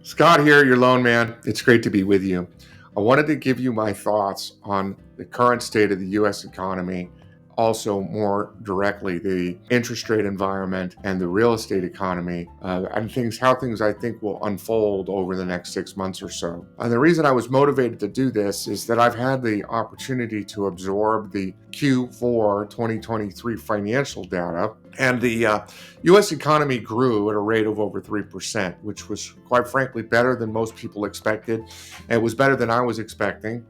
Scott here, your loan man. It's great to be with you. I wanted to give you my thoughts on the current state of the U.S. economy, also more directly the interest rate environment and the real estate economy, and how things I think will unfold over the next 6 months or so. And the reason I was motivated to do this is that I've had the opportunity to absorb the Q4 2023 financial data, and the U.S. economy grew at a rate of over 3%, which was quite frankly better than most people expected. It was better than I was expecting,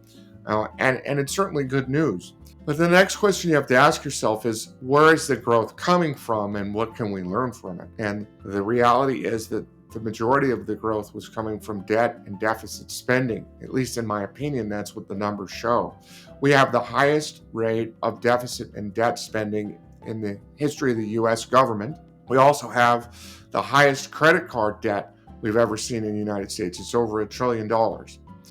and it's certainly good news. But the next question you have to ask yourself is, where is the growth coming from and what can we learn from it? And the reality is that the majority of the growth was coming from debt and deficit spending. At least in my opinion, that's what the numbers show. We have the highest rate of deficit and debt spending in the history of the US government. We also have the highest credit card debt we've ever seen in the United States. It's over $1 trillion.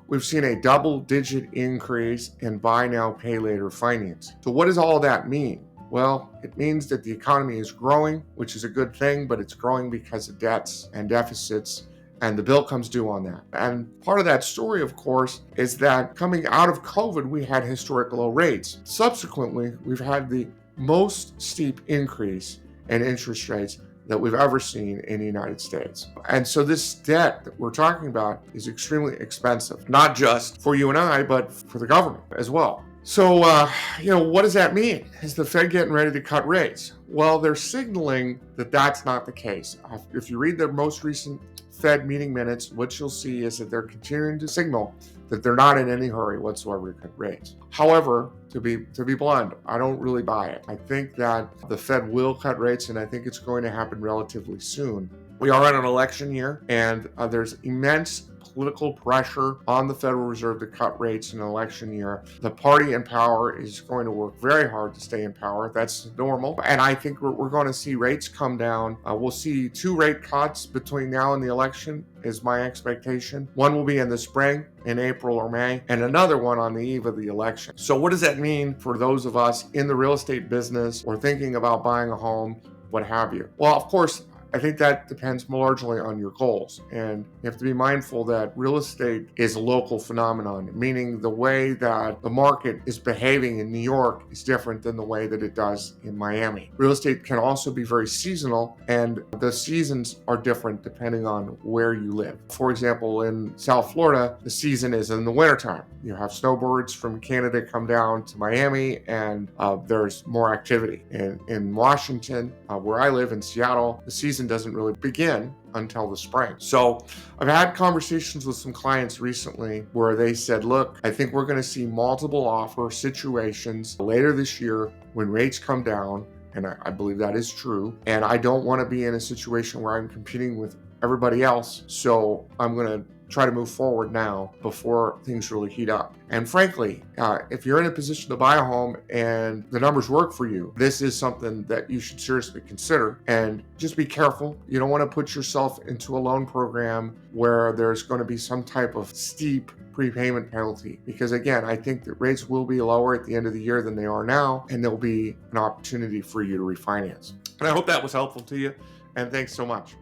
We've seen a double-digit increase in buy now, pay later financing. So what does all that mean? Well, it means that the economy is growing, which is a good thing, but it's growing because of debts and deficits, and the bill comes due on that. And part of that story, of course, is that coming out of COVID, we had historic low rates. Subsequently, we've had the most steep increase in interest rates that we've ever seen in the United States. And so this debt that we're talking about is extremely expensive, not just for you and I, but for the government as well. So, what does that mean? Is the Fed getting ready to cut rates? Well, they're signaling that that's not the case. If you read the most recent Fed meeting minutes, what you'll see is that they're continuing to signal that they're not in any hurry whatsoever to cut rates. However, to be blunt, I don't really buy it. I think that the Fed will cut rates, and I think it's going to happen relatively soon. We are in an election year, and there's immense political pressure on the Federal Reserve to cut rates in an election year. The party in power is going to work very hard to stay in power. That's normal. And I think we're going to see rates come down. We'll see 2 rate cuts between now and the election is my expectation. One will be in the spring, in April or May, and another one on the eve of the election. So what does that mean for those of us in the real estate business or thinking about buying a home, what have you? Well, of course, I think that depends largely on your goals. And you have to be mindful that real estate is a local phenomenon, meaning the way that the market is behaving in New York is different than the way that it does in Miami. Real estate can also be very seasonal, and the seasons are different depending on where you live. For example, in South Florida, the season is in the wintertime. You have snowbirds from Canada come down to Miami, and there's more activity. In Washington, where I live in Seattle, the season doesn't really begin until the spring. So I've had conversations with some clients recently where they said, look, I think we're going to see multiple offer situations later this year when rates come down. And I believe that is true. And I don't want to be in a situation where I'm competing with everybody else. So I'm going to try to move forward now before things really heat up. And frankly, if you're in a position to buy a home and the numbers work for you, this is something that you should seriously consider. And just be careful. You don't want to put yourself into a loan program where there's going to be some type of steep prepayment penalty. Because again, I think that rates will be lower at the end of the year than they are now, and there'll be an opportunity for you to refinance. And I hope that was helpful to you. And thanks so much.